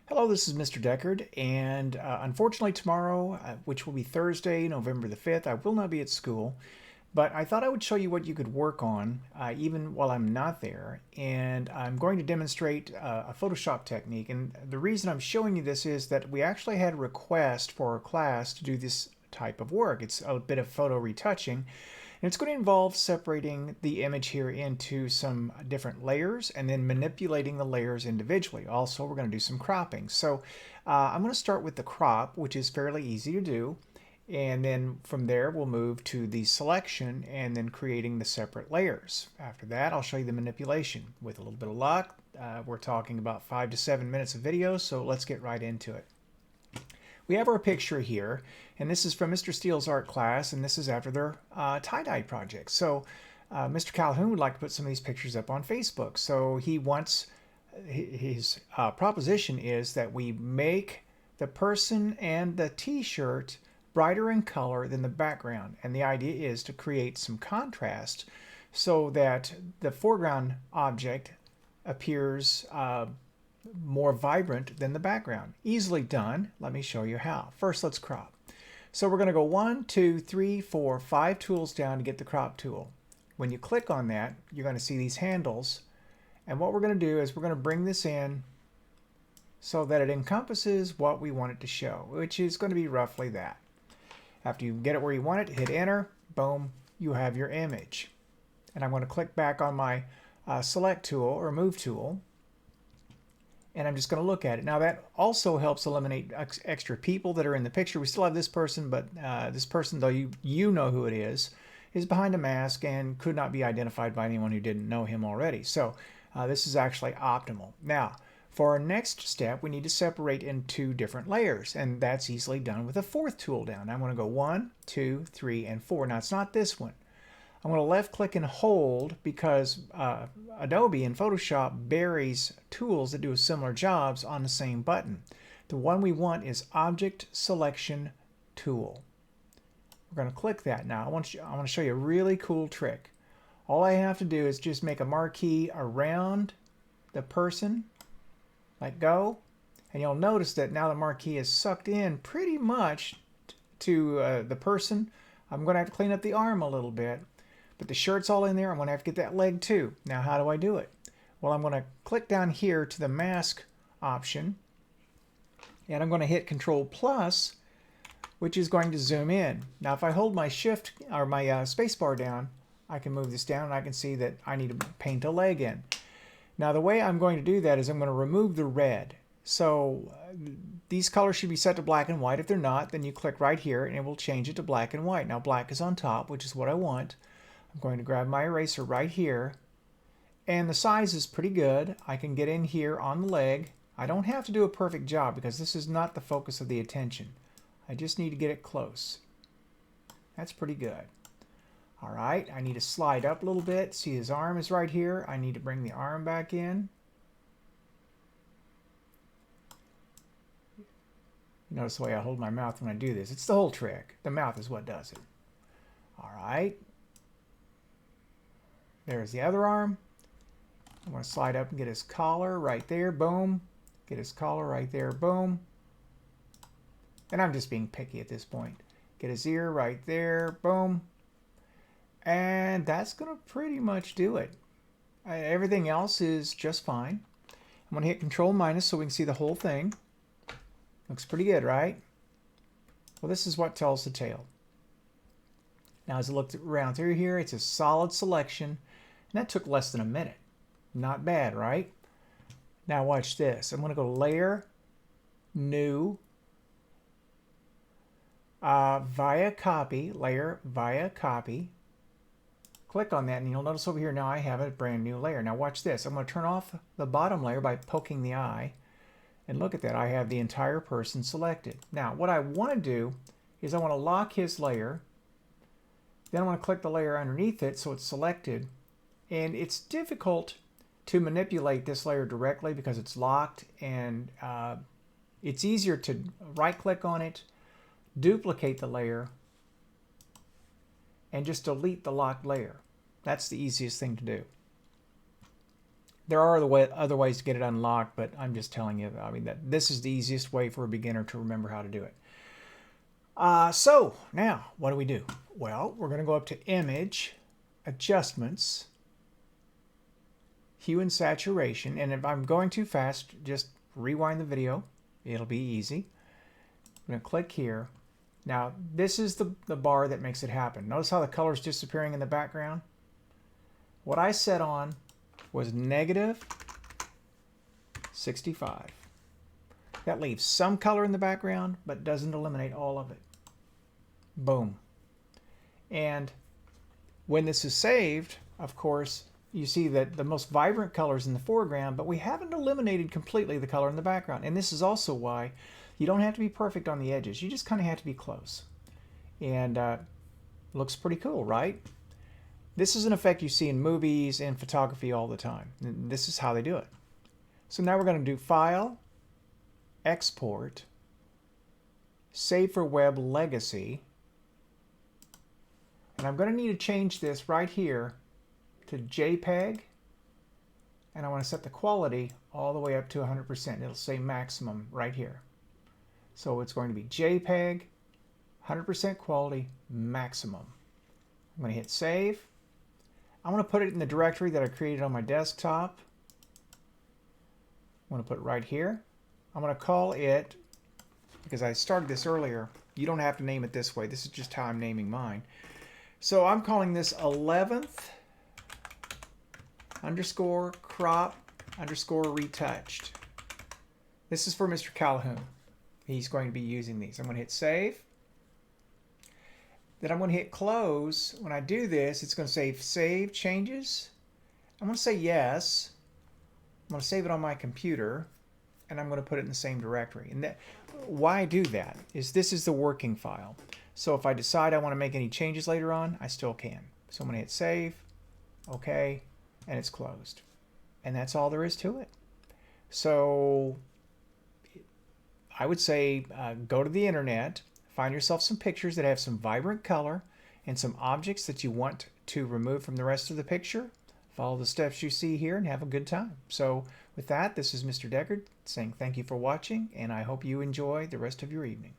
Hello, this is Mr. Deckard, and unfortunately tomorrow, which will be Thursday, November the 5th, I will not be at school, but I thought I would show you what you could work on even while I'm not there, and I'm going to demonstrate a Photoshop technique, and the reason I'm showing you this is that we actually had a request for our class to do this type of work. It's a bit of photo retouching, and it's going to involve separating the image here into some different layers and then manipulating the layers individually. Also, we're going to do some cropping. So I'm going to start with the crop, which is fairly easy to do. And then from there, we'll move to the selection and then creating the separate layers. After that, I'll show you the manipulation. With a little bit of luck, we're talking about 5 to 7 minutes of video, so let's get right into it. We have our picture here, and this is from Mr. Steele's art class, and this is after their tie-dye project. So Mr. Calhoun would like to put some of these pictures up on Facebook. So he wants, his proposition is that we make the person and the t-shirt brighter in color than the background. And the idea is to create some contrast so that the foreground object appears more vibrant than the background. Easily done. Let me show you how. First, let's crop. So we're going to go 1, 2, 3, 4, 5 tools down to get the crop tool. When you click on that, you're going to see these handles. And what we're going to do is we're going to bring this in so that it encompasses what we want it to show, which is going to be roughly that. After you get it where you want it, hit enter. Boom, you have your image. And I'm going to click back on my select tool or move tool. And I'm just going to look at it. Now that also helps eliminate extra people that are in the picture. We still have this person, but this person, though you know who it is behind a mask and could not be identified by anyone who didn't know him already. So this is actually optimal. Now, for our next step, we need to separate into different layers, and that's easily done with a fourth tool down. I'm going to go 1, 2, 3, and 4. Now, it's not this one. I'm going to left click and hold because Adobe and Photoshop buries tools that do similar jobs on the same button. The one we want is Object Selection Tool. We're going to click that now. I want to show you a really cool trick. All I have to do is just make a marquee around the person, let go, and you'll notice that now the marquee is sucked in pretty much to the person. I'm going to have to clean up the arm a little bit. But the shirt's all in there. I'm going to have to get that leg too. Now, how do I do it? Well, I'm going to click down here to the mask option. And I'm going to hit Control Plus, which is going to zoom in. Now, if I hold my shift or my space bar down, I can move this down and I can see that I need to paint a leg in. Now, the way I'm going to do that is I'm going to remove the red. So these colors should be set to black and white. If they're not, then you click right here and it will change it to black and white. Now, black is on top, which is what I want. I'm going to grab my eraser right here, and the size is pretty good. I can get in here on the leg. I don't have to do a perfect job because this is not the focus of the attention. I just need to get it close. That's pretty good. All right, I need to slide up a little bit. See, his arm is right here. I need to bring the arm back in. Notice the way I hold my mouth when I do this. It's the whole trick. The mouth is what does it. All right. There's the other arm. I'm going to slide up and get his collar right there. Boom. Get his collar right there. Boom. And I'm just being picky at this point. Get his ear right there. Boom. And that's going to pretty much do it. Everything else is just fine. I'm going to hit Control minus so we can see the whole thing. Looks pretty good, right? Well, this is what tells the tale. Now, as I look around through here, it's a solid selection. And that took less than a minute. Not bad, right? Now watch this. I'm going to go Layer, New, via Copy, Layer via Copy. Click on that and you'll notice over here now I have a brand new layer. Now watch this. I'm going to turn off the bottom layer by poking the eye. And look at that. I have the entire person selected. Now what I want to do is I want to lock his layer. Then I want to click the layer underneath it so it's selected. And it's difficult to manipulate this layer directly because it's locked, and it's easier to right click on it, duplicate the layer, and just delete the locked layer. That's the easiest thing to do. There are other ways to get it unlocked, but I'm just telling you, I mean, that this is the easiest way for a beginner to remember how to do it. So now what do? Well, we're going to go up to Image, Adjustments, Hue and Saturation, and if I'm going too fast, just rewind the video. It'll be easy. I'm going to click here. Now, this is the bar that makes it happen. Notice how the color is disappearing in the background? What I set on was -65. That leaves some color in the background, but doesn't eliminate all of it. Boom. And when this is saved, of course, you see that the most vibrant color is in the foreground, but we haven't eliminated completely the color in the background. And this is also why you don't have to be perfect on the edges. You just kind of have to be close. And looks pretty cool, right? This is an effect you see in movies and photography all the time. And this is how they do it. So now we're going to do File, Export, Save for Web Legacy. And I'm going to need to change this right here to JPEG. And I want to set the quality all the way up to 100%. It'll say maximum right here. So it's going to be JPEG, 100% quality, maximum. I'm going to hit Save. I want to put it in the directory that I created on my desktop. I'm going to put it right here. I'm going to call it, because I started this earlier, you don't have to name it this way. This is just how I'm naming mine. So I'm calling this 11th _ crop _ retouched. This is for Mr. Calhoun. He's going to be using these. I'm going to hit Save. Then I'm going to hit Close. When I do this, it's going to say Save Changes. I'm going to say Yes. I'm going to save it on my computer, and I'm going to put it in the same directory. And why I do that is this is the working file. So if I decide I want to make any changes later on, I still can. So I'm going to hit Save, OK, and it's closed. And that's all there is to it. So I would say go to the internet, find yourself some pictures that have some vibrant color and some objects that you want to remove from the rest of the picture. Follow the steps you see here and have a good time. So with that, this is Mr. Deckard saying thank you for watching, and I hope you enjoy the rest of your evening.